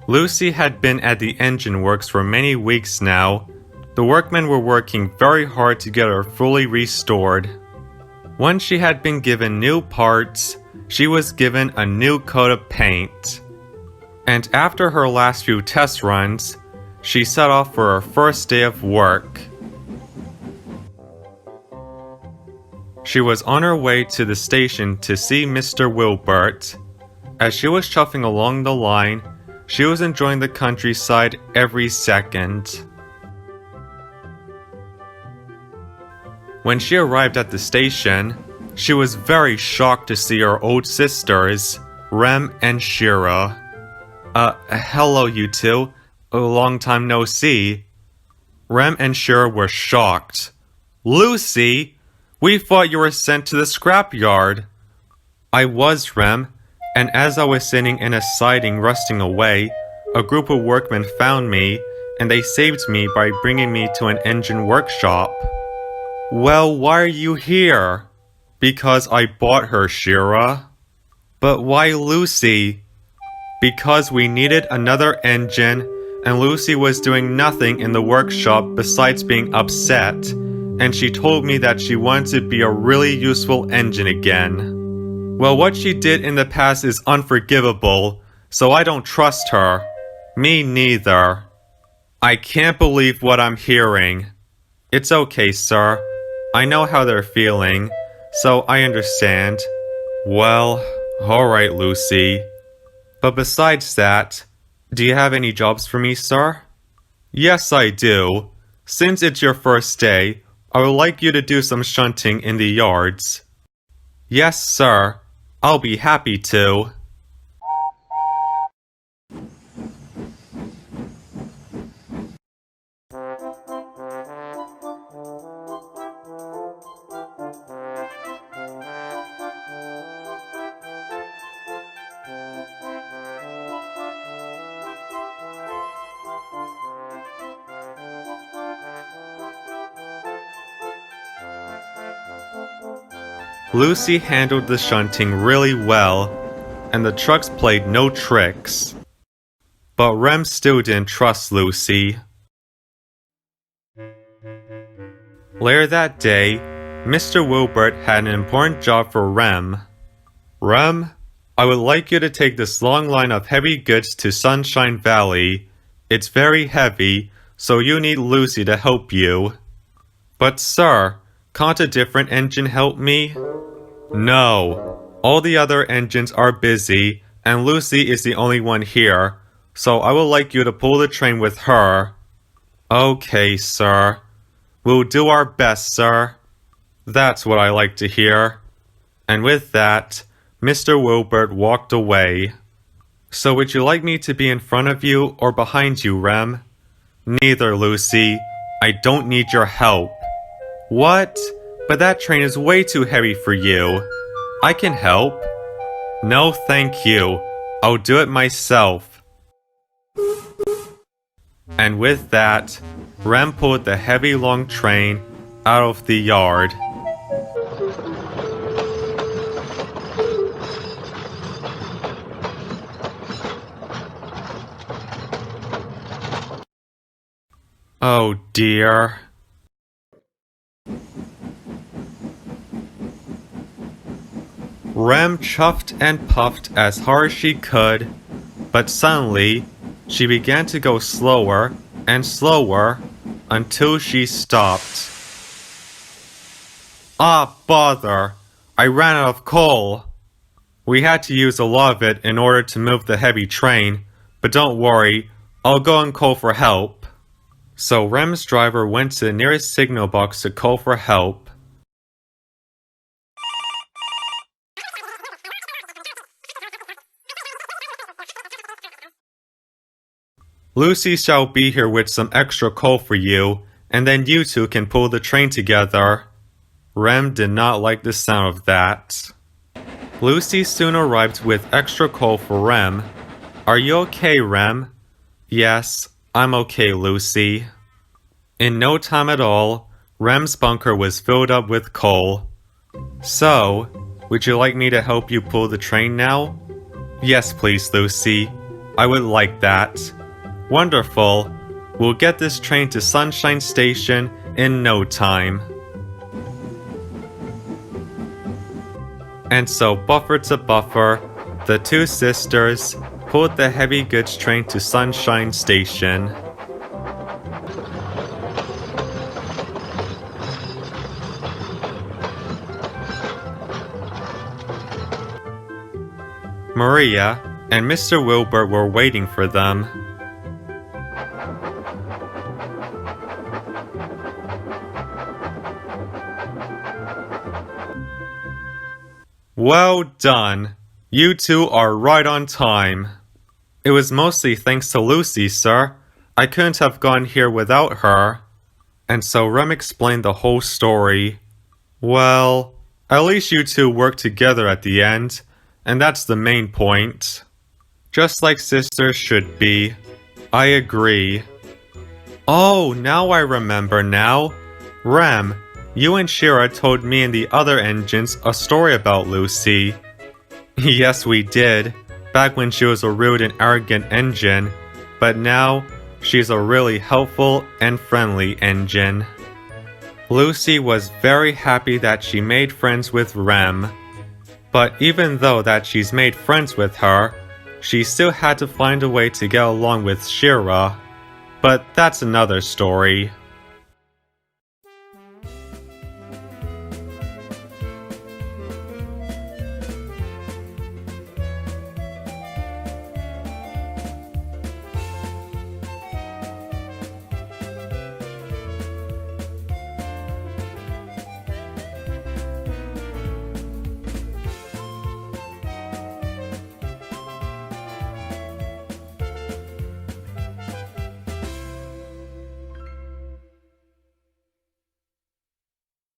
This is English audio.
Lucy had been at the engine works for many weeks now. The workmen were working very hard to get her fully restored. Once she had been given new parts, she was given a new coat of paint. And after her last few test runs, she set off for her first day of work. She was on her way to the station to see Mr. Wilbert. As she was chuffing along the line, she was enjoying the countryside every second. When she arrived at the station, she was very shocked to see her old sisters, Rem and Shira. Hello you two. A long time no see. Rem and Shira were shocked. Lucy? We thought you were sent to the scrapyard. I was, Rem, and as I was sitting in a siding rusting away, a group of workmen found me, and they saved me by bringing me to an engine workshop. Well, why are you here? Because I bought her, Shira. But why Lucy? Because we needed another engine, and Lucy was doing nothing in the workshop besides being upset, and she told me that she wanted to be a really useful engine again. Well, what she did in the past is unforgivable, so I don't trust her. Me neither. I can't believe what I'm hearing. It's okay, sir. I know how they're feeling, so I understand. Well, alright, Lucy. But besides that, do you have any jobs for me, sir? Yes, I do. Since it's your first day, I would like you to do some shunting in the yards. Yes, sir. I'll be happy to. Lucy handled the shunting really well, and the trucks played no tricks. But Rem still didn't trust Lucy. Later that day, Mr. Wilbert had an important job for Rem. Rem, I would like you to take this long line of heavy goods to Sunshine Valley. It's very heavy, so you need Lucy to help you. But sir, can't a different engine help me? No, all the other engines are busy, and Lucy is the only one here, so I would like you to pull the train with her. Okay, sir. We'll do our best, sir. That's what I like to hear. And with that, Mr. Wilbert walked away. So would you like me to be in front of you or behind you, Rem? Neither, Lucy. I don't need your help. What? But that train is way too heavy for you. I can help. No, thank you. I'll do it myself. And with that, Rem pulled the heavy long train out of the yard. Oh dear. Rem chuffed and puffed as hard as she could, but suddenly, she began to go slower and slower until she stopped. Ah, bother! I ran out of coal! We had to use a lot of it in order to move the heavy train, but don't worry, I'll go and call for help. So Rem's driver went to the nearest signal box to call for help. Lucy shall be here with some extra coal for you, and then you two can pull the train together. Rem did not like the sound of that. Lucy soon arrived with extra coal for Rem. Are you okay, Rem? Yes, I'm okay, Lucy. In no time at all, Rem's bunker was filled up with coal. So, would you like me to help you pull the train now? Yes, please, Lucy. I would like that. Wonderful. We'll get this train to Sunshine Station in no time. And so, buffer to buffer, the two sisters pulled the heavy goods train to Sunshine Station. Maria and Mr. Wilbur were waiting for them. Well done. You two are right on time. It was mostly thanks to Lucy, sir. I couldn't have gone here without her. And so Rem explained the whole story. Well, at least you two worked together at the end, and that's the main point. Just like sisters should be. I agree. Oh, now I remember now. Rem, you and Shira told me and the other engines a story about Lucy. Yes, we did, back when she was a rude and arrogant engine, but now she's a really helpful and friendly engine. Lucy was very happy that she made friends with Rem, but even though that she's made friends with her, she still had to find a way to get along with Shira. But that's another story.